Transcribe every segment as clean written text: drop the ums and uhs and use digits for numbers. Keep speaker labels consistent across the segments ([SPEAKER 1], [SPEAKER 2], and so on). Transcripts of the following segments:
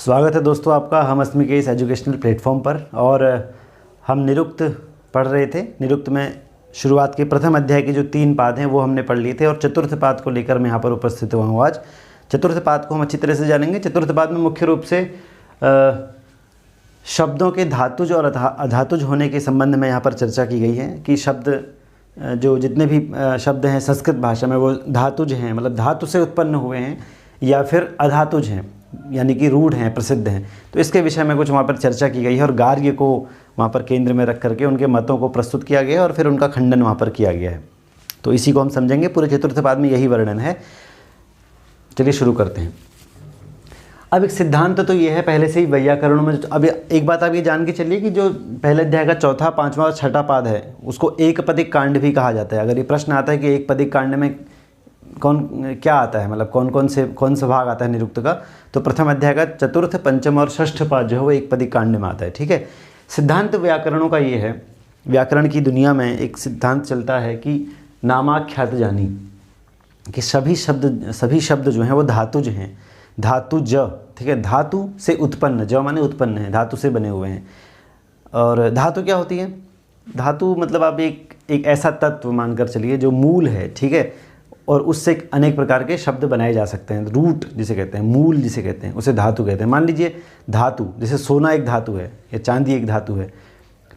[SPEAKER 1] स्वागत है दोस्तों आपका हम अस्मि के इस एजुकेशनल प्लेटफॉर्म पर। और हम निरुक्त पढ़ रहे थे। निरुक्त में शुरुआत के प्रथम अध्याय के जो 3 पाद हैं वो हमने पढ़ लिए थे और चतुर्थ पाद को लेकर मैं यहाँ पर उपस्थित हुआ हूँ। आज चतुर्थ पाद को हम अच्छी तरह से जानेंगे। चतुर्थ पाद में मुख्य रूप से शब्दों के धातुज और अधातुज होने के संबंध में यहाँ पर चर्चा की गई है कि शब्द जो जितने भी शब्द हैं संस्कृत भाषा में वो धातुज हैं, मतलब धातु से उत्पन्न हुए हैं, या फिर अधातुज हैं यानी कि रूढ़ हैं, प्रसिद्ध हैं। तो इसके विषय में कुछ वहाँ पर चर्चा की गई है और गार्ग्य को वहाँ पर केंद्र में रख करके उनके मतों को प्रस्तुत किया गया है और फिर उनका खंडन वहाँ पर किया गया है। तो इसी को हम समझेंगे। पूरे चतुर्थ पाद में यही वर्णन है। चलिए शुरू करते हैं। अब एक सिद्धांत तो ये है पहले से ही वैयाकरणों में। अब एक बात आप ये जान के चलिए कि जो पहले अध्याय का चौथा, पांचवा और छठा पाद है उसको एक पदिक कांड भी कहा जाता है। अगर ये प्रश्न आता है कि एक पदिक कांड में क्या आता है, मतलब कौन सा भाग आता है निरुक्त का, तो प्रथम अध्याय का चतुर्थ, पंचम और षष्ठ पाद जो है वो एक पदिक कांड में आता है। ठीक है। सिद्धांत व्याकरणों का ये है, व्याकरण की दुनिया में एक सिद्धांत चलता है कि नामाख्यात जानी, कि सभी शब्द जो हैं वो धातुज हैं। धातुज, ठीक है, धातु से उत्पन्न, ज माने उत्पन्न है, धातु से बने हुए हैं। और धातु क्या होती है? धातु मतलब आप एक ऐसा तत्व मानकर चलिए जो मूल है, ठीक है, और उससे अनेक प्रकार के शब्द बनाए जा सकते हैं। रूट जिसे कहते हैं, मूल जिसे कहते हैं, उसे धातु कहते हैं। मान लीजिए धातु, जैसे सोना एक धातु है या चांदी एक धातु है,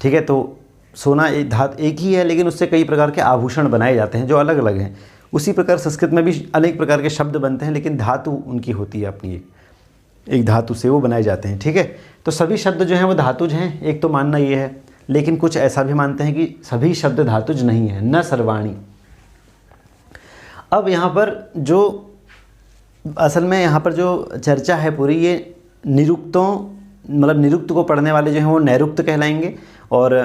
[SPEAKER 1] ठीक है। तो सोना एक ही है लेकिन उससे कई प्रकार के आभूषण बनाए जाते हैं जो अलग अलग हैं। उसी प्रकार संस्कृत में भी अनेक प्रकार के शब्द बनते हैं लेकिन धातु उनकी होती है अपनी, एक धातु से वो बनाए जाते हैं। ठीक है। तो सभी शब्द जो हैं वो धातुज हैं, एक तो मानना ये है। लेकिन कुछ ऐसा भी मानते हैं कि सभी शब्द धातुज नहीं है, न सर्वाणी। अब यहाँ पर जो असल में यहाँ पर जो चर्चा है पूरी, ये निरुक्तों, मतलब निरुक्त को पढ़ने वाले जो हैं वो नैरुक्त कहलाएंगे और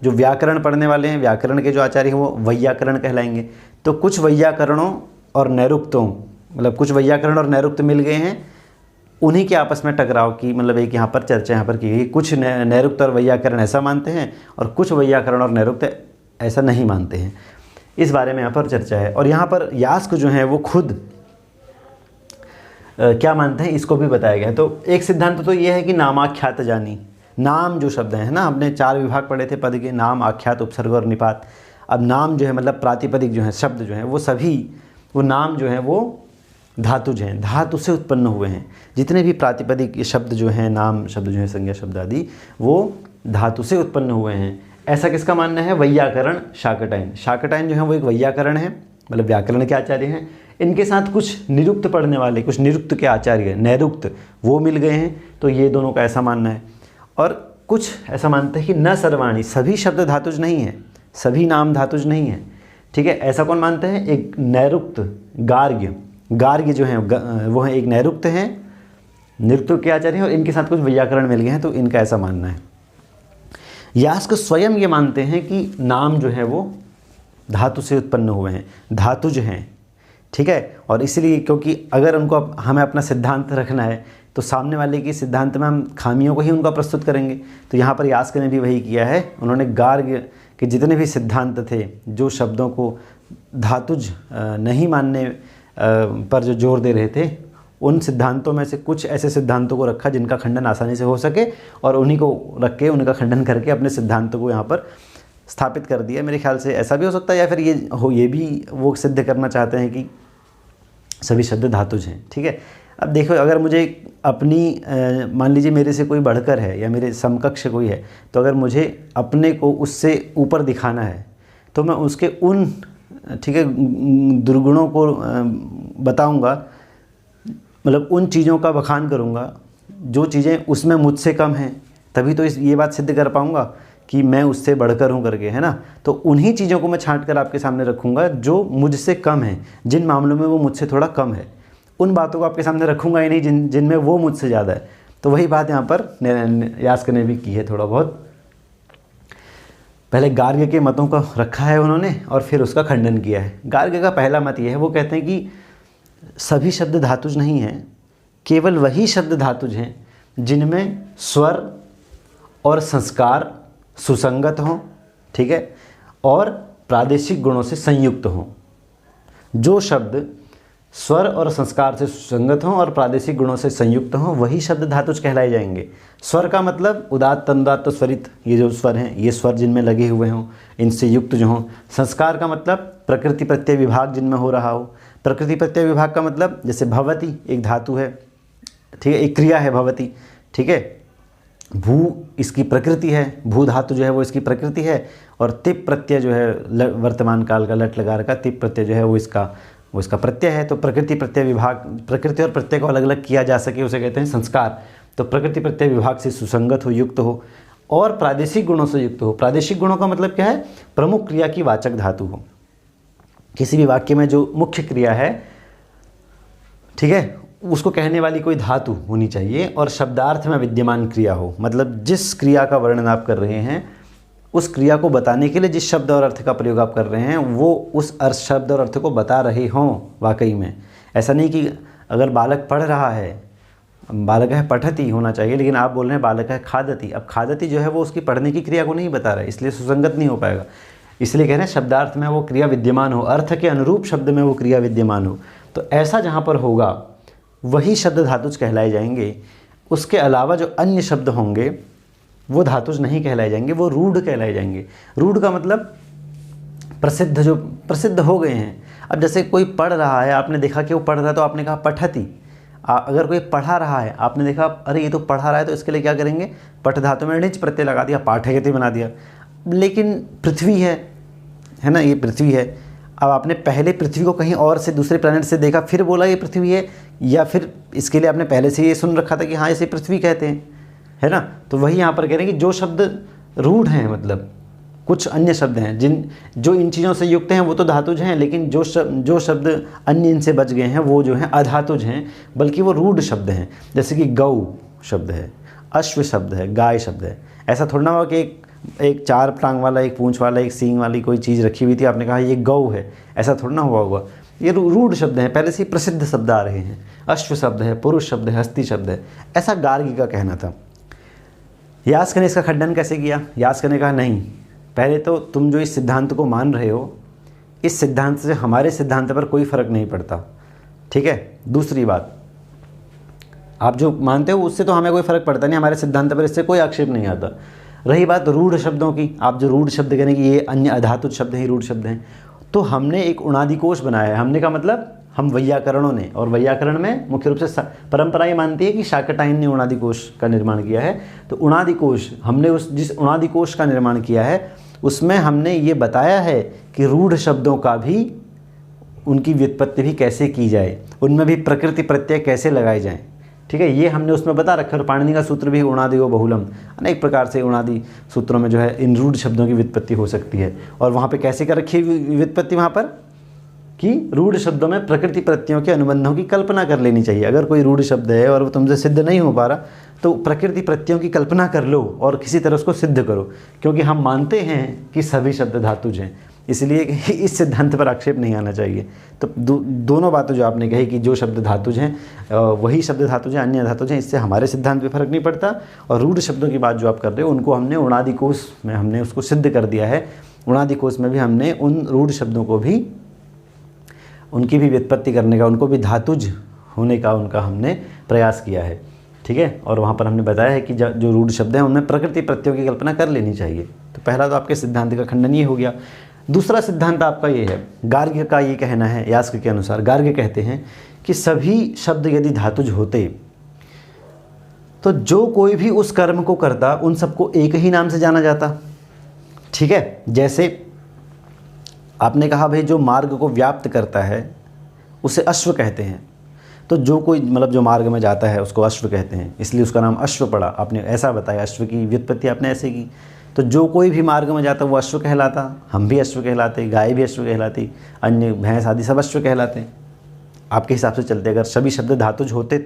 [SPEAKER 1] जो व्याकरण पढ़ने वाले हैं, व्याकरण के जो आचार्य हैं वो वैयाकरण कहलाएंगे। तो कुछ वैयाकरणों और नैरुक्तों, मतलब कुछ वैयाकरण और नैरुक्त मिल गए हैं, उन्हीं के आपस में टकराव की मतलब एक यहाँ पर चर्चा यहाँ पर की गई। कुछ नैरुक्त और वैयाकरण ऐसा मानते हैं और कुछ वैयाकरण और नैरुक्त ऐसा नहीं मानते हैं। इस बारे में यहाँ पर चर्चा है। और यहाँ पर यास्क जो है वो खुद क्या मानते हैं इसको भी बताया गया है। तो एक सिद्धांत तो ये है कि नामाख्यात जानी, नाम जो शब्द हैं ना, हमने 4 विभाग पढ़े थे पद के, नाम, आख्यात, उपसर्ग और निपात। अब नाम जो है मतलब प्रातिपदिक जो है, शब्द जो हैं वो सभी, वो नाम जो हैं वो धातुज हैं, धातु से उत्पन्न हुए हैं। जितने भी प्रातिपदिक शब्द जो हैं, नाम शब्द जो हैं, संज्ञा शब्द आदि, वो धातु से उत्पन्न हुए हैं। ऐसा किसका मानना है? वैयाकरण शाकटायन। शाकटायन जो है वो एक वैयाकरण है, मतलब व्याकरण के आचार्य हैं। इनके साथ कुछ निरुक्त पढ़ने वाले, कुछ निरुक्त के आचार्य, नैरुक्त, वो मिल गए हैं। तो ये दोनों का ऐसा मानना है। और कुछ ऐसा मानते हैं कि न सर्वाणी, सभी शब्द धातुज नहीं है, सभी नाम धातुज नहीं है। ठीक है। ऐसा कौन मानते हैं? एक नैरुक्त गार्ग्य। गार्ग्य जो है वो है एक नैरुक्त हैं, निरुक्त के आचार्य हैं, और इनके साथ कुछ वैयाकरण मिल गए हैं, तो इनका ऐसा मानना है। यास्क स्वयं ये मानते हैं कि नाम जो है वो धातु से उत्पन्न हुए हैं, धातुज हैं। ठीक है। और इसलिए क्योंकि अगर उनको हमें अपना सिद्धांत रखना है तो सामने वाले की सिद्धांत में हम खामियों को ही उनका प्रस्तुत करेंगे। तो यहाँ पर यास्क ने भी वही किया है। उन्होंने गार्ग्य के जितने भी सिद्धांत थे, जो शब्दों को धातुज नहीं मानने पर जो जोर दे रहे थे, उन सिद्धांतों में से कुछ ऐसे सिद्धांतों को रखा जिनका खंडन आसानी से हो सके, और उन्हीं को रख के उनका खंडन करके अपने सिद्धांतों को यहाँ पर स्थापित कर दिया। मेरे ख्याल से ऐसा भी हो सकता है, या फिर ये भी वो सिद्ध करना चाहते हैं कि सभी शब्द धातुज हैं। ठीक है। अब देखो, अगर मुझे अपनी मान लीजिए मेरे से कोई बढ़कर है या मेरे समकक्ष कोई है, तो अगर मुझे अपने को उससे ऊपर दिखाना है तो मैं उसके उन, ठीक है, दुर्गुणों को बताऊँगा, मतलब उन चीज़ों का बखान करूँगा जो चीज़ें उसमें मुझसे कम हैं, तभी तो ये बात सिद्ध कर पाऊँगा कि मैं उससे बढ़कर हूँ करके, है ना। तो उन्हीं चीज़ों को मैं छांट कर आपके सामने रखूँगा जो मुझसे कम है, जिन मामलों में वो मुझसे थोड़ा कम है, उन बातों को आपके सामने रखूँगा ही नहीं जिनमें वो मुझसे ज़्यादा है। तो वही बात यहाँ पर यास्क ने भी की है थोड़ा बहुत। पहले गार्ग्य के मतों को रखा है उन्होंने और फिर उसका खंडन किया है। गार्ग्य का पहला मत ये है, वो कहते हैं कि सभी शब्द धातुज नहीं हैं, केवल वही शब्द धातुज हैं जिनमें स्वर और संस्कार सुसंगत हों, ठीक है, और प्रादेशिक गुणों से संयुक्त हों। जो शब्द स्वर और संस्कार से सुसंगत हों और प्रादेशिक गुणों से संयुक्त हों, वही शब्द धातुज कहलाए जाएंगे। स्वर का मतलब उदात्त, अनुदात्त, स्वरित, ये जो स्वर हैं, ये स्वर जिनमें लगे हुए हों, इनसे युक्त जो हों। संस्कार का मतलब प्रकृति प्रत्यय विभाग जिनमें हो रहा हो। प्रकृति प्रत्यय विभाग का मतलब जैसे भवति एक धातु है, ठीक है, एक क्रिया है भवति, ठीक है। भू इसकी प्रकृति है, भू धातु जो है वो इसकी प्रकृति है, और तिप प्रत्यय जो है वर्तमान काल का लट लगा रखा, तिप प्रत्यय जो है वो इसका प्रत्यय है। तो प्रकृति प्रत्यय विभाग, प्रकृति और प्रत्यय को अलग अलग किया जा सके उसे कहते हैं संस्कार। तो प्रकृति प्रत्यय विभाग से सुसंगत हो, युक्त हो, और प्रादेशिक गुणों से युक्त हो। प्रादेशिक गुणों का मतलब क्या है? प्रमुख क्रिया की वाचक धातु हो। किसी भी वाक्य में जो मुख्य क्रिया है, ठीक है, उसको कहने वाली कोई धातु होनी चाहिए, और शब्दार्थ में विद्यमान क्रिया हो। मतलब जिस क्रिया का वर्णन आप कर रहे हैं, उस क्रिया को बताने के लिए जिस शब्द और अर्थ का प्रयोग आप कर रहे हैं, वो उस अर्थ, शब्द और अर्थ को बता रहे हों वाकई में। ऐसा नहीं कि अगर बालक पढ़ रहा है, बालक है पठती होना चाहिए, लेकिन आप बोल रहे हैं बालक है खादती। अब खादती जो है वो उसकी पढ़ने की क्रिया को नहीं बता रहा है, इसलिए सुसंगत नहीं हो पाएगा। इसलिए कह रहे हैं शब्दार्थ में वो क्रिया विद्यमान हो, अर्थ के अनुरूप शब्द में वो क्रिया विद्यमान हो। तो ऐसा जहाँ पर होगा वही शब्द धातुज कहलाए जाएंगे। उसके अलावा जो अन्य शब्द होंगे वो धातुज नहीं कहलाए जाएंगे, वो रूढ़ कहलाए जाएंगे। रूढ़ का मतलब प्रसिद्ध, जो प्रसिद्ध हो गए हैं। अब जैसे कोई पढ़ रहा है, आपने देखा कि वो पढ़ रहा है, तो आपने कहा पठती। अगर कोई पढ़ा रहा है, आपने देखा अरे ये तो पढ़ा रहा है, तो इसके लिए क्या करेंगे? पठ धातु में णिच प्रत्यय लगा दिया, पाठयति बना दिया। लेकिन पृथ्वी है ना, ये पृथ्वी है। अब आपने पहले पृथ्वी को कहीं और से, दूसरे प्लैनेट से देखा, फिर बोला ये पृथ्वी है, या फिर इसके लिए आपने पहले से ये सुन रखा था कि हाँ इसे पृथ्वी कहते हैं, है ना। तो वही यहाँ पर कह रहे हैं कि जो शब्द रूढ़ हैं, मतलब कुछ अन्य शब्द हैं जो इन चीज़ों से युक्त हैं, वो तो धातुज हैं, लेकिन जो शब्द अन्य इनसे बच गए हैं वो जो हैं अधातुज हैं, बल्कि वो रूढ़ शब्द हैं। जैसे कि गौ शब्द है, अश्व शब्द है, गाय शब्द है। ऐसा थोड़ा ना हुआ कि एक चार टांग वाला, एक पूंछ वाला, एक सींग वाली कोई चीज़ रखी हुई थी, आपने कहा ये गौ है, ऐसा थोड़ा ना हुआ होगा। ये रूढ़ शब्द हैं, पहले से ही प्रसिद्ध शब्द आ रहे हैं। अश्व शब्द है, पुरुष शब्द है, हस्ती शब्द है, ऐसा गार्गी का कहना था। यास्क ने इसका खंडन कैसे किया? यास्क ने कहा नहीं, पहले तो तुम जो इस सिद्धांत को मान रहे हो, इस सिद्धांत से हमारे सिद्धांत पर कोई फ़र्क नहीं पड़ता, ठीक है। दूसरी बात, आप जो मानते हो उससे तो हमें कोई फ़र्क पड़ता नहीं, हमारे सिद्धांत पर इससे कोई आक्षेप नहीं आता। रही बात रूढ़ शब्दों की, आप जो रूढ़ शब्द करें कि ये अन्य अधातुज शब्द ही रूढ़ शब्द हैं, तो हमने एक उणादि कोश बनाया है। हमने का मतलब हम वैयाकरणों ने, और वैयाकरण में मुख्य रूप से परंपरा ये मानती है कि शाकटायन ने उणादि कोश का निर्माण किया है। तो उणादि कोश, हमने जिस उणादि कोश का निर्माण किया है उसमें हमने ये बताया है कि रूढ़ शब्दों का भी, उनकी व्युत्पत्ति भी कैसे की जाए, उनमें भी प्रकृति प्रत्यय कैसे लगाए जाएँ, ठीक है। ये हमने उसमें बता रखा है। और पाणिनि का सूत्र भी उणादियो बहुलम, अनेक प्रकार से उणादि सूत्रों में जो है इन रूढ़ शब्दों की व्युत्पत्ति हो सकती है। और वहाँ पे कैसे कर रखी है व्युत्पत्ति वहाँ पर कि रूढ़ शब्दों में प्रकृति प्रत्ययों के अनुबंधों की कल्पना कर लेनी चाहिए। अगर कोई रूढ़ शब्द है और वो तुमसे सिद्ध नहीं हो पा रहा, तो प्रकृति प्रत्ययों की कल्पना कर लो और किसी तरह उसको सिद्ध करो, क्योंकि हम मानते हैं कि सभी शब्द धातुज हैं, इसलिए इस सिद्धांत पर आक्षेप नहीं आना चाहिए। तो दोनों बातें जो आपने कही कि जो शब्द धातुज हैं वही शब्द धातुज हैं, अन्य धातुज हैं, इससे हमारे सिद्धांत पे फर्क नहीं पड़ता। और रूढ़ शब्दों की बात जो आप कर रहे हो, उनको हमने उणादि कोश में हमने उसको सिद्ध कर दिया है। उणादि कोश में भी हमने उन रूढ़ शब्दों को भी, उनकी भी व्युत्पत्ति करने का, उनको भी धातुज होने का उनका हमने प्रयास किया है, ठीक है। और वहाँ पर हमने बताया है कि जो रूढ़ शब्द हैं उनमें प्रकृति प्रत्ययों की कल्पना कर लेनी चाहिए। तो पहला तो आपके सिद्धांत का खंडन ये हो गया। दूसरा सिद्धांत आपका ये है, गार्ग्य का ये कहना है, यास्क के अनुसार गार्ग्य कहते हैं कि सभी शब्द यदि धातुज होते तो जो कोई भी उस कर्म को करता उन सबको एक ही नाम से जाना जाता, ठीक है। जैसे आपने कहा भाई जो मार्ग को व्याप्त करता है उसे अश्व कहते हैं, तो जो कोई मतलब जो मार्ग में जाता है उसको अश्व कहते हैं, इसलिए उसका नाम अश्व पड़ा। आपने ऐसा बताया, अश्व की व्युत्पत्ति आपने ऐसे की। तो जो कोई भी मार्ग में जाता वो अश्व कहलाता, हम भी अश्व कहलाते, गाय भी अश्व कहलाती, अन्य भैंस आदि सब अश्व कहलाते। आपके हिसाब से चलते अगर सभी शब्द धातुज होते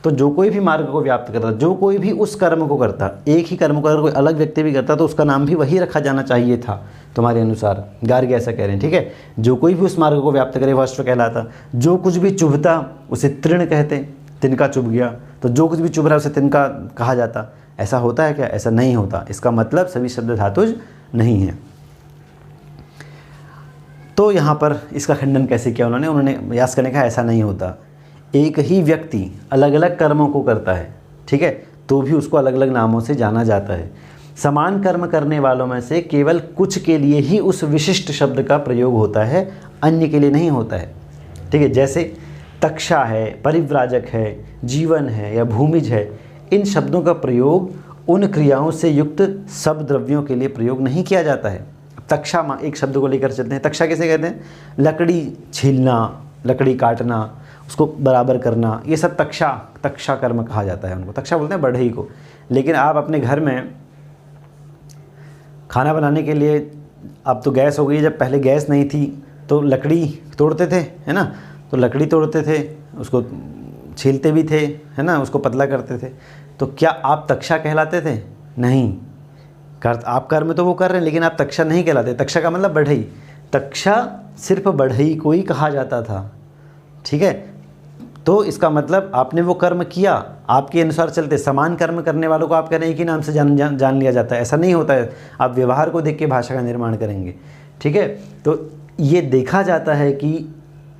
[SPEAKER 1] तो जो कोई भी मार्ग को व्याप्त करता, जो कोई भी उस कर्म को करता, एक ही कर्म को अगर कोई अलग व्यक्ति भी करता तो उसका नाम भी वही रखा जाना चाहिए था तुम्हारे अनुसार। गार्ग्य ऐसा कह रहे हैं, ठीक है। जो कोई भी उस मार्ग को व्याप्त करे वह अश्व कहलाता। जो कुछ भी चुभता उसे तृण कहते, तिनका चुभ गया, तो जो कुछ भी चुभ रहा है उसे तिनका कहा जाता। ऐसा होता है क्या? ऐसा नहीं होता। इसका मतलब सभी शब्द धातुज नहीं है। तो यहाँ पर इसका खंडन कैसे किया उन्होंने यास्क ने कहा ऐसा नहीं होता। एक ही व्यक्ति अलग अलग कर्मों को करता है, ठीक है, तो भी उसको अलग अलग नामों से जाना जाता है। समान कर्म करने वालों में से केवल कुछ के लिए ही उस विशिष्ट शब्द का प्रयोग होता है, अन्य के लिए नहीं होता है, ठीक है। जैसे तक्षा है, परिव्राजक है, जीवन है या भूमिज है, इन शब्दों का प्रयोग उन क्रियाओं से युक्त सब द्रव्यों के लिए प्रयोग नहीं किया जाता है। तक्षा एक शब्द को लेकर चलते हैं। तक्षा कैसे कहते हैं? लकड़ी छीलना, लकड़ी काटना, उसको बराबर करना, ये सब तक्षा कर्म कहा जाता है उनको। तक्षा बोलते हैं बढ़ई को। लेकिन आप अपने घर में खाना बनाने के लिए, अब तो गैस हो गई, जब पहले गैस नहीं थी तो लकड़ी तोड़ते थे, है ना, तो लकड़ी तोड़ते थे, उसको छीलते भी थे, है ना, उसको पतला करते थे। तो क्या आप तक्षा कहलाते थे? नहीं। आप कर्म तो वो कर रहे हैं, लेकिन आप तक्षा नहीं कहलाते। तक्षा का मतलब बढ़ई। तक्षा सिर्फ बढ़ई को ही कहा जाता था, ठीक है। तो इसका मतलब आपने वो कर्म किया, आपके अनुसार चलते। समान कर्म करने वालों को आप कह रहे हैं कि नाम से जान लिया जाता है, ऐसा नहीं होता है। आप व्यवहार को देख के भाषा का निर्माण करेंगे, ठीक है। तो ये देखा जाता है कि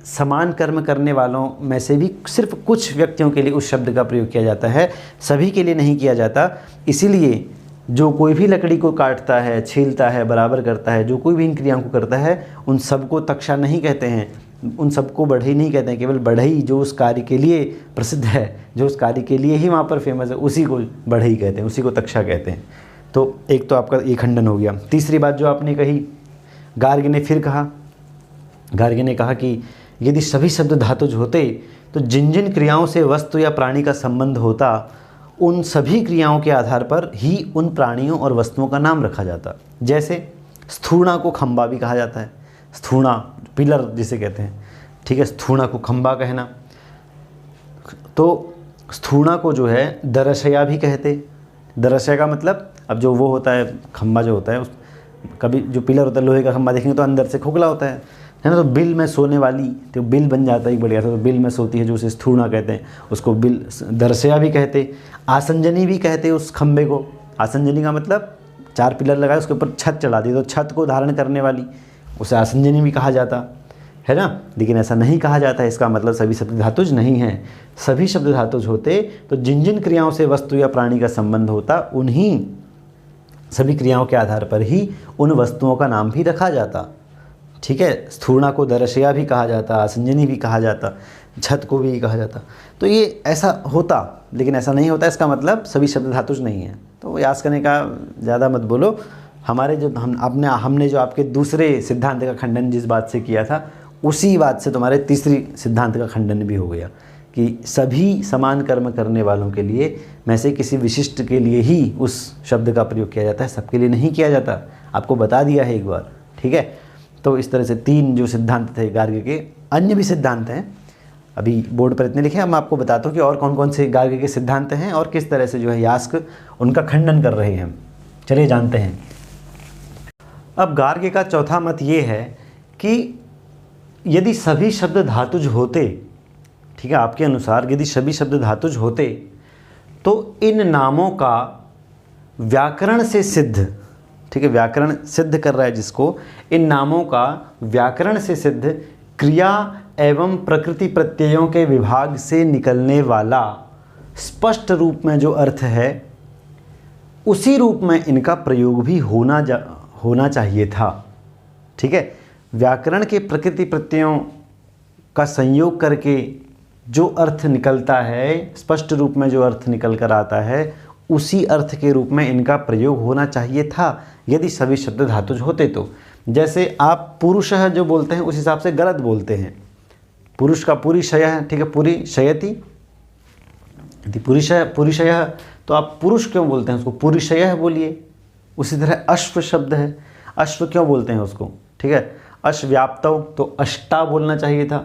[SPEAKER 1] समान कर्म करने वालों में से भी सिर्फ कुछ व्यक्तियों के लिए उस शब्द का प्रयोग किया जाता है, सभी के लिए नहीं किया जाता। इसीलिए जो कोई भी लकड़ी को काटता है, छीलता है, बराबर करता है, जो कोई भी इन क्रियाओं को करता है, उन सबको तक्षा नहीं कहते हैं, उन सबको बढ़ई नहीं कहते हैं। केवल बढ़ई जो उस कार्य के लिए प्रसिद्ध है, जो उस कार्य के लिए ही वहाँ पर फेमस है, उसी को बढ़ई कहते हैं, उसी को तक्षा कहते हैं। तो एक तो आपका ये खंडन हो गया। तीसरी बात जो आपने कही, गार्गी ने फिर कहा, गार्गी ने कहा कि यदि सभी शब्द धातुज होते तो जिन जिन क्रियाओं से वस्तु या प्राणी का संबंध होता, उन सभी क्रियाओं के आधार पर ही उन प्राणियों और वस्तुओं का नाम रखा जाता। जैसे स्थूणा को खंबा भी कहा जाता है, स्थूणा पिलर जिसे कहते हैं, ठीक है, स्थूणा को खंबा कहना। तो स्थूणा को जो है दरशया भी कहते। दरशया का मतलब, अब जो वो होता है खंबा जो होता है, उस कभी जो पिलर होता है लोहे का खंबा देखेंगे तो अंदर से खोखला होता है ना, तो बिल में सोने वाली, तो बिल बन जाता है एक बढ़िया सा, तो बिल में सोती है जो उसे स्थूणा कहते हैं, उसको बिल दरशया भी कहते। आसंजनी भी कहते उस खंबे को। आसंजनी का मतलब 4 पिलर लगाए, उसके ऊपर छत चढ़ा दी, तो छत को धारण करने वाली, उसे आसंजनी भी कहा जाता है ना। लेकिन ऐसा नहीं कहा जाता है, इसका मतलब सभी शब्द धातुज नहीं हैं। सभी शब्द धातुज होते तो जिन जिन क्रियाओं से वस्तु या प्राणी का संबंध होता, उन्हीं सभी क्रियाओं के आधार पर ही उन वस्तुओं का नाम भी रखा जाता, ठीक है। स्थूणा को दरशया भी कहा जाता, आसंजनी भी कहा जाता, छत को भी कहा जाता। तो ये ऐसा होता, लेकिन ऐसा नहीं होता, इसका मतलब सभी शब्द धातुज नहीं है। तो याद करने का ज़्यादा मत बोलो। हमारे जो हमने जो आपके दूसरे सिद्धांत का खंडन जिस बात से किया था, उसी बात से तुम्हारे तीसरी सिद्धांत का खंडन भी हो गया कि सभी समान कर्म करने वालों के लिए में से किसी विशिष्ट के लिए ही उस शब्द का प्रयोग किया जाता है, सबके लिए नहीं किया जाता। आपको बता दिया है एक बार, ठीक है। तो इस तरह से 3 जो सिद्धांत थे गार्गी के, अन्य भी सिद्धांत हैं, अभी बोर्ड पर इतने लिखे। अब मैं आपको बताता हूँ कि और कौन कौन से गार्गी के सिद्धांत हैं और किस तरह से जो है यास्क उनका खंडन कर रहे हैं। चलिए जानते हैं। अब गार्गी का चौथा मत ये है कि यदि सभी शब्द धातुज होते, ठीक है, आपके अनुसार यदि सभी शब्द धातुज होते तो इन नामों का व्याकरण से सिद्ध, ठीक है, व्याकरण सिद्ध कर रहा है जिसको, इन नामों का व्याकरण से सिद्ध क्रिया एवं प्रकृति प्रत्ययों के विभाग से निकलने वाला स्पष्ट रूप में जो अर्थ है, उसी रूप में इनका प्रयोग भी होना चाहिए था, ठीक है। व्याकरण के प्रकृति प्रत्ययों का संयोग करके जो अर्थ निकलता है, स्पष्ट रूप में जो अर्थ निकल कर आता है, उसी अर्थ के रूप में इनका प्रयोग होना चाहिए था यदि सभी शब्द धातुज होते तो। जैसे आप पुरुषः जो बोलते हैं उस हिसाब से गलत बोलते हैं। पुरुष का पुरुषय है, ठीक है, पुरी शयति, यदि पुरुषय तो आप पुरुष क्यों बोलते हैं उसको, पुरुषय बोलिए। उसी तरह अश्व शब्द है, अश्व क्यों बोलते हैं उसको, ठीक है, अश्व्याप्तव तो अष्टा बोलना चाहिए था।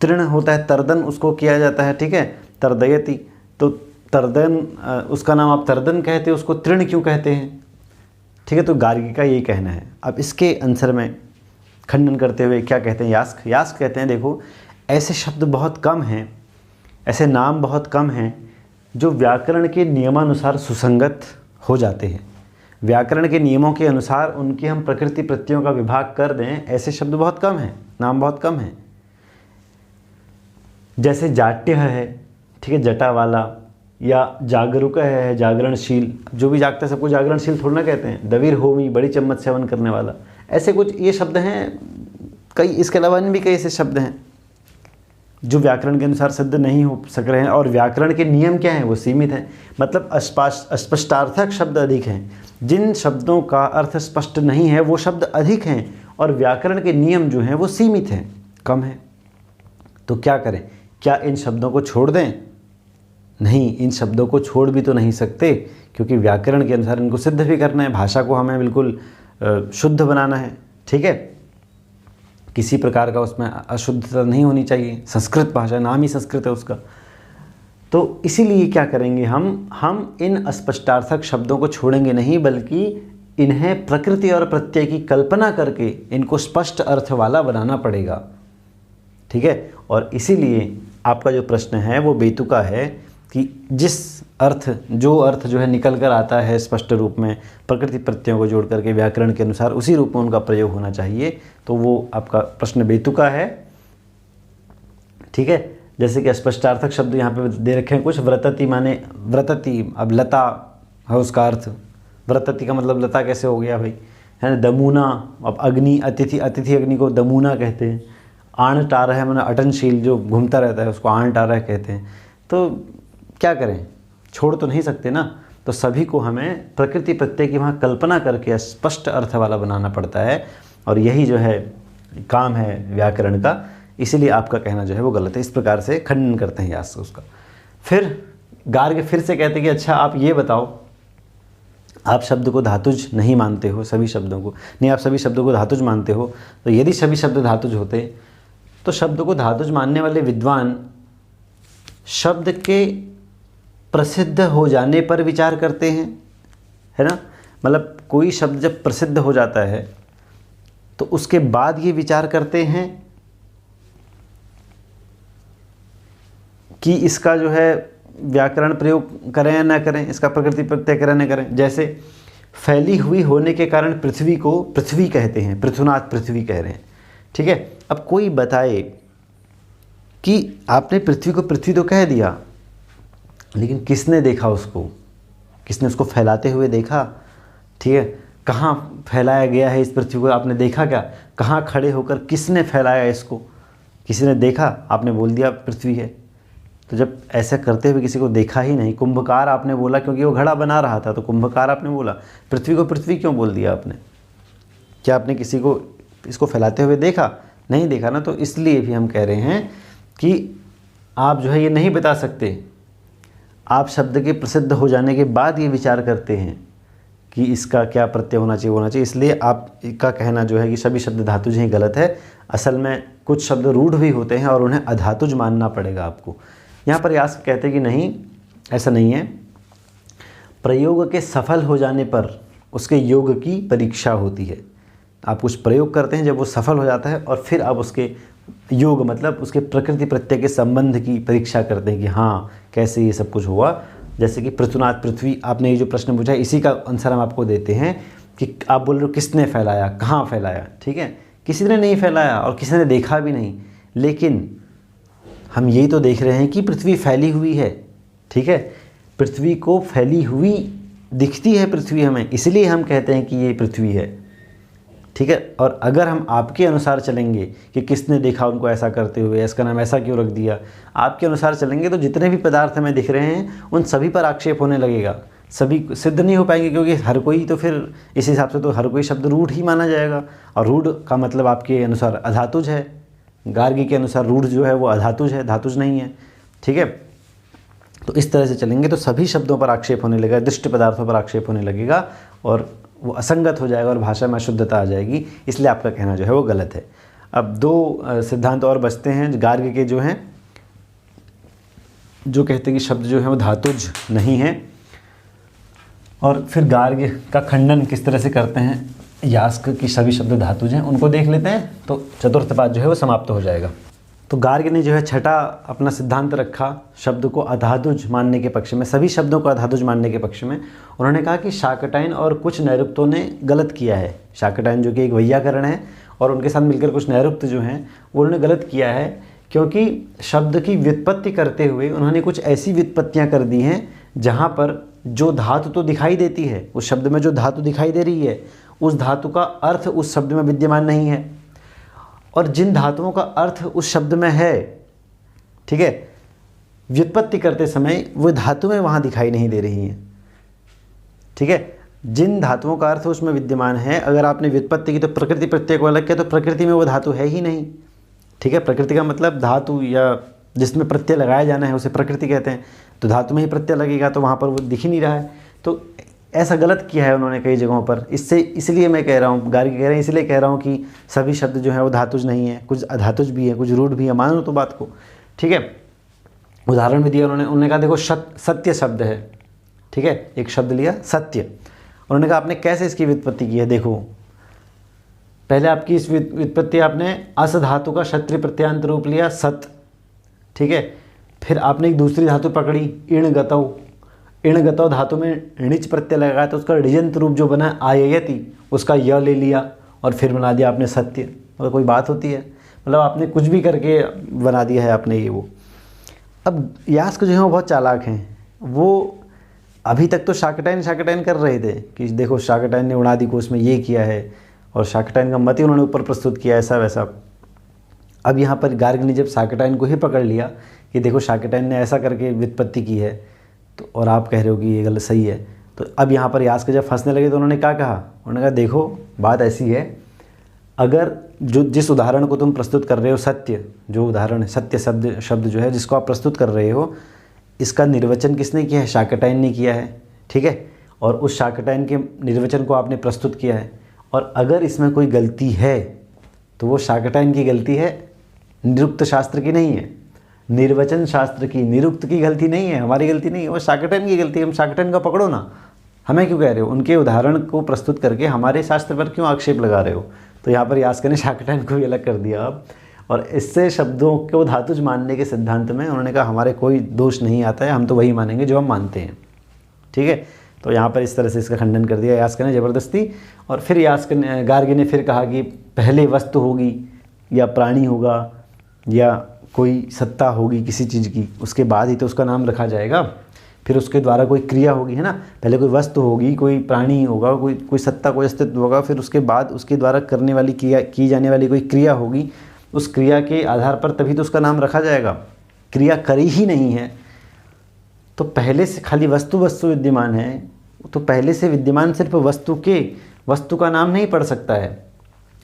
[SPEAKER 1] तृण होता है तर्दन, उसको किया जाता है, ठीक है, तर्दयति, तो तर्दन उसका नाम आप तर्दन कहते हैं, उसको तृण क्यों कहते हैं, ठीक है। तो गार्गी का यही कहना है। अब इसके आंसर में खंडन करते हुए क्या कहते हैं यास्क कहते हैं, देखो ऐसे शब्द बहुत कम हैं, ऐसे नाम बहुत कम हैं जो व्याकरण के नियमानुसार सुसंगत हो जाते हैं। व्याकरण के नियमों के अनुसार उनकी हम प्रकृति प्रत्ययों का विभाग कर दें, ऐसे शब्द बहुत कम हैं, नाम बहुत कम हैं। जैसे जाट्य है, ठीक है, जटा वाला, या जागरूक है, जागरणशील, जो भी जागता है सबको जागरणशील थोड़ा ना कहते हैं। दवीर होमी, बड़ी चम्मच सेवन करने वाला, ऐसे कुछ ये शब्द हैं कई। इसके अलावा भी कई ऐसे शब्द हैं जो व्याकरण के अनुसार सिद्ध नहीं हो सक रहे हैं, और व्याकरण के नियम क्या हैं, वो सीमित हैं। मतलब अस्पष्टार्थक शब्द अधिक हैं। जिन शब्दों का अर्थ स्पष्ट नहीं है वो शब्द अधिक हैं, और व्याकरण के नियम जो हैं वो सीमित हैं, कम हैं। तो क्या करें? क्या इन शब्दों को छोड़ दें? नहीं, इन शब्दों को छोड़ भी तो नहीं सकते, क्योंकि व्याकरण के अनुसार इनको सिद्ध भी करना है। भाषा को हमें बिल्कुल शुद्ध बनाना है, ठीक है, किसी प्रकार का उसमें अशुद्धता नहीं होनी चाहिए। संस्कृत भाषा, नाम ही संस्कृत है उसका। तो इसीलिए क्या करेंगे, हम इन अस्पष्टार्थक शब्दों को छोड़ेंगे नहीं, बल्कि इन्हें प्रकृति और प्रत्यय की कल्पना करके इनको स्पष्ट अर्थ वाला बनाना पड़ेगा, ठीक है। और इसीलिए आपका जो प्रश्न है वो बेतुका है कि जो अर्थ जो है निकल कर आता है स्पष्ट रूप में प्रकृति प्रत्ययों को जोड़ करके व्याकरण के अनुसार उसी रूप में उनका प्रयोग होना चाहिए, तो वो आपका प्रश्न बेतुका है, ठीक है। जैसे कि अस्पष्टार्थक शब्द यहाँ पे दे रखे हैं कुछ। व्रतति माने व्रतति, अब लता है उसका अर्थ। व्रतति का मतलब लता कैसे हो गया भाई, है ना। दमूना, अब अग्नि, अतिथि अग्नि को दमूना कहते हैं। आण टार है माने अटनशील, जो घूमता रहता है उसको आण टार कहते हैं। तो क्या करें, छोड़ तो नहीं सकते ना। तो सभी को हमें प्रकृति प्रत्यय की वहाँ कल्पना करके स्पष्ट अर्थ वाला बनाना पड़ता है, और यही जो है काम है व्याकरण का। इसीलिए आपका कहना जो है वो गलत है। इस प्रकार से खंडन करते हैं यास उसका। फिर गार्ग फिर से कहते हैं कि अच्छा आप ये बताओ, आप शब्द को धातुज नहीं मानते हो, सभी शब्दों को नहीं, आप सभी शब्दों को धातुज मानते हो। तो यदि सभी शब्द धातुज होते तो शब्द को धातुज मानने वाले विद्वान शब्द के प्रसिद्ध हो जाने पर विचार करते हैं, है ना। मतलब कोई शब्द जब प्रसिद्ध हो जाता है तो उसके बाद ये विचार करते हैं कि इसका जो है व्याकरण प्रयोग करें या ना करें, इसका प्रकृति प्रत्यय करें ना करें। जैसे फैली हुई होने के कारण पृथ्वी को पृथ्वी कहते हैं, पृथुनाथ पृथ्वी कह रहे हैं, ठीक है। अब कोई बताए कि आपने पृथ्वी को पृथ्वी तो कह दिया, लेकिन किसने देखा उसको, किसने उसको फैलाते हुए देखा, ठीक है। कहाँ फैलाया गया है इस पृथ्वी को, आपने देखा क्या? कहाँ खड़े होकर किसने फैलाया इसको, किसी ने देखा? आपने बोल दिया पृथ्वी है। तो जब ऐसा करते हुए किसी को देखा ही नहीं, कुंभकार आपने बोला क्योंकि वो घड़ा बना रहा था, तो कुंभकार आपने बोला, पृथ्वी को पृथ्वी क्यों बोल दिया आपने? क्या आपने किसी को इसको फैलाते हुए देखा? नहीं देखा ना। तो इसलिए भी हम कह रहे हैं कि आप जो है ये नहीं बता सकते, आप शब्द के प्रसिद्ध हो जाने के बाद ये विचार करते हैं कि इसका क्या प्रत्यय होना चाहिए। इसलिए आपका कहना जो है कि सभी शब्द धातुज ही गलत है। असल में कुछ शब्द रूढ़ भी होते हैं और उन्हें अधातुज मानना पड़ेगा आपको। यहाँ पर यास्क कहते हैं कि नहीं, ऐसा नहीं है। प्रयोग के सफल हो जाने पर उसके योग की परीक्षा होती है। आप कुछ प्रयोग करते हैं, जब वो सफल हो जाता है और फिर आप उसके योग मतलब उसके प्रकृति प्रत्यय के संबंध की परीक्षा करते हैं कि हाँ कैसे ये सब कुछ हुआ। जैसे कि पृथुनाथ पृथ्वी, आपने ये जो प्रश्न पूछा इसी का आंसर हम आपको देते हैं कि आप बोल रहे हो किसने फैलाया, कहाँ फैलाया, ठीक है। किसी ने नहीं फैलाया और किसी ने देखा भी नहीं, लेकिन हम यही तो देख रहे हैं कि पृथ्वी फैली हुई है, ठीक है। पृथ्वी को फैली हुई दिखती है पृथ्वी हमें, इसलिए हम कहते हैं कि ये पृथ्वी है, ठीक है। और अगर हम आपके अनुसार चलेंगे कि किसने देखा उनको ऐसा करते हुए, इसका नाम ऐसा क्यों रख दिया, आपके अनुसार चलेंगे तो जितने भी पदार्थ हमें दिख रहे हैं उन सभी पर आक्षेप होने लगेगा, सभी सिद्ध नहीं हो पाएंगे, क्योंकि हर कोई तो फिर इस हिसाब से तो हर कोई शब्द रूढ़ ही माना जाएगा। और रूढ़ का मतलब आपके अनुसार अधातुज है, गार्गी के अनुसार रूढ़ जो है वो अधातुज है, धातुज नहीं है, ठीक है। तो इस तरह से चलेंगे तो सभी शब्दों पर आक्षेप होने लगेगा, दृष्ट पदार्थों पर आक्षेप होने लगेगा और वो असंगत हो जाएगा और भाषा में अशुद्धता आ जाएगी। इसलिए आपका कहना जो है वो गलत है। अब दो सिद्धांत और बचते हैं गार्ग के, जो हैं जो कहते हैं कि शब्द जो है वो धातुज नहीं है। और फिर गार्ग का खंडन किस तरह से करते हैं यास्क की सभी शब्द धातुज हैं, उनको देख लेते हैं, तो चतुर्थ पाद जो है वो समाप्त हो जाएगा। तो गार्ग ने जो है छठा अपना सिद्धांत रखा शब्द को अधातुज मानने के पक्ष में, सभी शब्दों को अधातुज मानने के पक्ष में। उन्होंने कहा कि शाकटायन और कुछ नैरुक्तों ने गलत किया है। शाकटायन जो कि एक वैयाकरण है और उनके साथ मिलकर कुछ नैरुक्त जो हैं वो उन्होंने गलत किया है, क्योंकि शब्द की व्युत्पत्ति करते हुए उन्होंने कुछ ऐसी व्युत्पत्तियाँ कर दी हैं जहाँ पर जो धातु तो दिखाई देती है, उस शब्द में जो धातु दिखाई दे रही है उस धातु का अर्थ उस शब्द में विद्यमान नहीं है, और जिन धातुओं का अर्थ उस शब्द में है, ठीक है, व्युत्पत्ति करते समय वो धातुएं वहाँ दिखाई नहीं दे रही हैं। ठीक है, जिन धातुओं का अर्थ उसमें विद्यमान है, अगर आपने व्युत्पत्ति की तो प्रकृति प्रत्यय को अलग किया तो प्रकृति में वो धातु है ही नहीं। ठीक है, प्रकृति का मतलब धातु या जिसमें प्रत्यय लगाया जाना है उसे प्रकृति कहते हैं, तो धातु में ही प्रत्यय लगेगा तो वहाँ पर वो दिख ही नहीं रहा है। तो ऐसा गलत किया है उन्होंने कई जगहों पर। इसलिए मैं कह रहा हूँ, गार्गी कह रहे हैं इसलिए कह रहा हूँ कि सभी शब्द जो है वो धातुज नहीं है, कुछ अधातुज भी है, कुछ रूढ़ भी है, मानो तो बात को। ठीक है, उदाहरण भी दिया उन्होंने कहा देखो सत्य शब्द है, ठीक है, एक शब्द लिया सत्य, उन्होंने कहा आपने कैसे इसकी व्युत्पत्ति की है, देखो पहले आपकी इस व्युत्पत्ति आपने अस धातु का क्षत्रिय प्रत्यांत रूप लिया सत, ठीक है, फिर आपने एक दूसरी धातु पकड़ी इण गतौ धातु में णिच प्रत्यय लगाया तो उसका ऋजंत रूप जो बना आययति, उसका य ले लिया और फिर बना दिया आपने सत्य। मतलब कोई बात होती है, मतलब आपने कुछ भी करके बना दिया है आपने ये वो। अब यास्क जो है वो बहुत चालाक हैं, वो अभी तक तो शाकटायन कर रहे थे कि देखो शाकटायन ने उणादि कोश में ये किया है और शाकटायन का मत ही उन्होंने ऊपर प्रस्तुत किया ऐसा वैसा। अब यहाँ पर गार्ग ने जब शाकटायन को ही पकड़ लिया कि देखो शाकटायन ने ऐसा करके व्युत्पत्ति की है, तो और आप कह रहे हो कि ये गलत सही है, तो अब यहाँ पर यास्क जब फंसने लगे तो उन्होंने क्या कहा, उन्होंने कहा देखो बात ऐसी है, अगर जो जिस उदाहरण को तुम प्रस्तुत कर रहे हो सत्य, जो उदाहरण है सत्य शब्द जो है जिसको आप प्रस्तुत कर रहे हो, इसका निर्वचन किसने किया है, शाकटायन ने किया है। ठीक है, और उस शाकटायन के निर्वचन को आपने प्रस्तुत किया है, और अगर इसमें कोई गलती है तो वो शाकटायन की गलती है, निरुक्त शास्त्र की नहीं है, निर्वचन शास्त्र की, निरुक्त की गलती नहीं है, हमारी गलती नहीं है, वो शाकटायन की गलती है। हम शाकटायन का पकड़ो ना, हमें क्यों कह रहे हो, उनके उदाहरण को प्रस्तुत करके हमारे शास्त्र पर क्यों आक्षेप लगा रहे हो। तो यहाँ पर यास्क ने शाकटायन को भी अलग कर दिया अब, और इससे शब्दों को धातुज मानने के सिद्धांत में उन्होंने कहा हमारे कोई दोष नहीं आता है, हम तो वही मानेंगे जो हम मानते हैं। ठीक है, तो यहाँ पर इस तरह से इसका खंडन कर दिया यास्क ने ज़बरदस्ती। और फिर गार्ग ने फिर कहा कि पहले वस्तु होगी या प्राणी होगा या कोई सत्ता होगी किसी चीज़ की, उसके बाद ही तो उसका नाम रखा जाएगा, फिर उसके द्वारा कोई क्रिया होगी, है ना। पहले कोई वस्तु होगी, कोई प्राणी होगा, कोई सत्ता, कोई अस्तित्व होगा, फिर उसके बाद उसके द्वारा करने वाली की जाने वाली कोई क्रिया होगी, उस क्रिया के आधार पर तभी तो उसका नाम रखा जाएगा। क्रिया करी ही नहीं है तो पहले से खाली वस्तु विद्यमान है, तो पहले से विद्यमान सिर्फ वस्तु का नाम नहीं पड़ सकता है।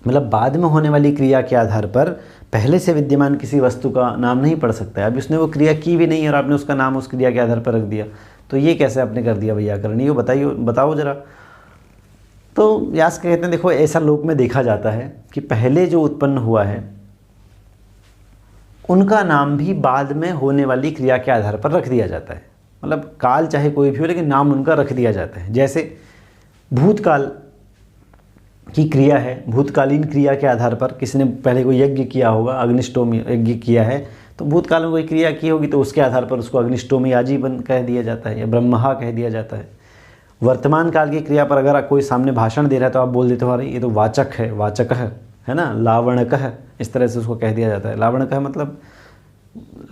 [SPEAKER 1] मतलब बाद में होने वाली क्रिया के आधार पर पहले से विद्यमान किसी वस्तु का नाम नहीं पड़ सकता है। अब उसने वो क्रिया की भी नहीं और आपने उसका नाम उस क्रिया के आधार पर रख दिया, तो ये कैसे आपने कर दिया वैयाकरण, ये बताओ ज़रा। तो यास्क कहते हैं देखो ऐसा लोक में देखा जाता है कि पहले जो उत्पन्न हुआ है उनका नाम भी बाद में होने वाली क्रिया के आधार पर रख दिया जाता है। मतलब काल चाहे कोई भी हो लेकिन नाम उनका रख दिया जाता है। जैसे भूतकाल की क्रिया है, भूतकालीन क्रिया के आधार पर किसी ने पहले कोई यज्ञ किया होगा, अग्निष्टोमी यज्ञ किया है, तो भूतकाल में कोई क्रिया की होगी तो उसके आधार पर उसको अग्निष्टोमी आजीवन कह दिया जाता है या ब्रह्महा कह दिया जाता है। वर्तमान काल की क्रिया पर अगर कोई सामने भाषण दे रहा है तो आप बोल देते हो अरे ये तो वाचक है ना, लावणकः, इस तरह से उसको कह दिया जाता है। लावणकः मतलब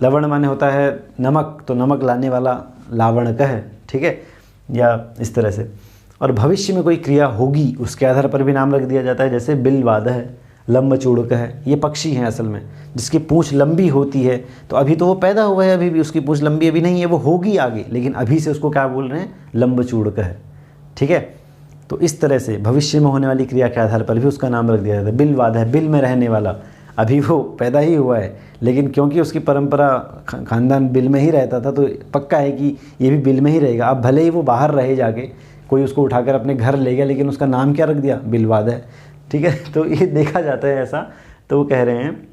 [SPEAKER 1] लवण माने होता है नमक, तो नमक लाने वाला लावणकः, ठीक है, या इस तरह से। और भविष्य में कोई क्रिया होगी उसके आधार पर भी नाम रख दिया जाता है। जैसे बिलवादः, लंबचूड़कः, ये पक्षी हैं असल में जिसकी पूँछ लंबी होती है, तो अभी तो वो पैदा हुआ है, अभी भी उसकी पूँछ लंबी अभी नहीं है, वो होगी आगे, लेकिन अभी से उसको क्या बोल रहे हैं, लंबचूड़कः, ठीक है। तो इस तरह से भविष्य में होने वाली क्रिया के आधार पर भी उसका नाम रख दिया जाता है। बिलवादः, बिल में रहने वाला, अभी वो पैदा ही हुआ है लेकिन क्योंकि उसकी परंपरा खानदान बिल में ही रहता था तो पक्का है कि ये भी बिल में ही रहेगा। अब भले ही वो बाहर रहे जाके, कोई उसको उठाकर अपने घर ले गया, लेकिन उसका नाम क्या रख दिया, बिलवादः, ठीक है। तो ये देखा जाता है ऐसा। तो वो कह रहे हैं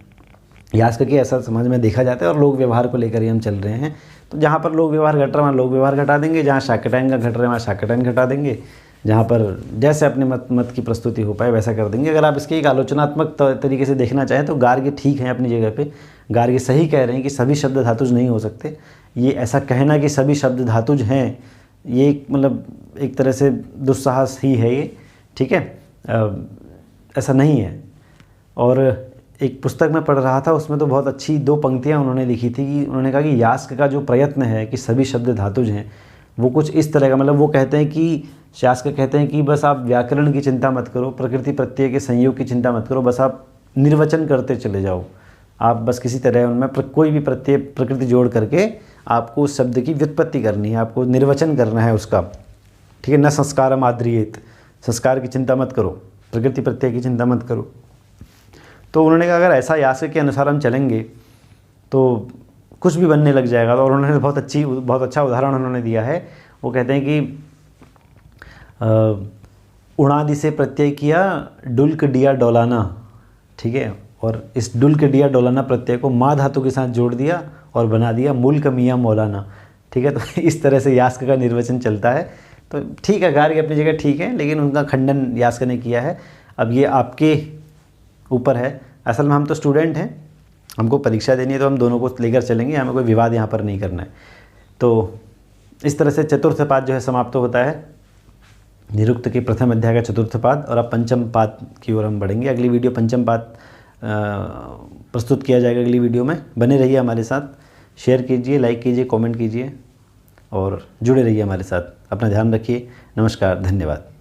[SPEAKER 1] यास्क के ऐसा समाज में देखा जाता है और लोक व्यवहार को लेकर ही हम चल रहे हैं। तो जहाँ पर लोक व्यवहार घट रहा है वहाँ लोक व्यवहार घटा देंगे, जहाँ शाकटायन का घट रहा है वहाँ शाकटायन घटा देंगे, जहाँ पर जैसे अपने मत की प्रस्तुति हो पाए वैसा कर देंगे। अगर आप इसके एक आलोचनात्मक तरीके से देखना चाहें तो गार्ग ठीक हैं अपनी जगह पे, गार्गी सही कह रहे हैं कि सभी शब्द धातुज नहीं हो सकते। ये ऐसा कहना कि सभी शब्द धातुज हैं, ये मतलब एक तरह से दुस्साहस ही है ये, ठीक है, ऐसा नहीं है। और एक पुस्तक में पढ़ रहा था, उसमें तो बहुत अच्छी 2 पंक्तियाँ उन्होंने लिखी थी कि उन्होंने कहा कि यास्क का जो प्रयत्न है कि सभी शब्द धातुज हैं, वो कुछ इस तरह का, मतलब वो कहते हैं कि यास्क कहते हैं कि बस आप व्याकरण की चिंता मत करो, प्रकृति प्रत्यय के संयोग की चिंता मत करो, बस आप निर्वचन करते चले जाओ। आप बस किसी तरह उनमें कोई भी प्रत्यय प्रकृति जोड़ करके आपको उस शब्द की व्युत्पत्ति करनी है, आपको निर्वचन करना है उसका, ठीक है। न संस्कारम आद्रियेत, संस्कार की चिंता मत करो, प्रकृति प्रत्यय की चिंता मत करो। तो उन्होंने कहा अगर ऐसा यास्क के अनुसार हम चलेंगे तो कुछ भी बनने लग जाएगा। और उन्होंने बहुत अच्छा उदाहरण उन्होंने दिया है। वो कहते हैं कि उणादि से प्रत्यय किया डुल्क डिया डोलाना, ठीक है, और इस डुल्क डिया डोलाना प्रत्यय को माँ धातु के साथ जोड़ दिया और बना दिया मुल्क मियाँ मौलाना, ठीक है। तो इस तरह से यास्क का निर्वचन चलता है। तो ठीक है, गार्गी अपनी जगह ठीक है, लेकिन उनका खंडन यास्क ने किया है। अब ये आपके ऊपर है। असल में हम तो स्टूडेंट हैं, हमको परीक्षा देनी है, तो हम दोनों को लेकर चलेंगे, हमें कोई विवाद यहाँ पर नहीं करना है। तो इस तरह से चतुर्थ पाद जो है समाप्त होता है, निरुक्त के प्रथम अध्याय का चतुर्थ पाद। और अब पंचम पाद की ओर हम बढ़ेंगे। अगली वीडियो पंचम पाद प्रस्तुत किया जाएगा अगली वीडियो में। बने रहिए हमारे साथ, शेयर कीजिए, लाइक कीजिए, कमेंट कीजिए और जुड़े रहिए हमारे साथ। अपना ध्यान रखिए। नमस्कार, धन्यवाद।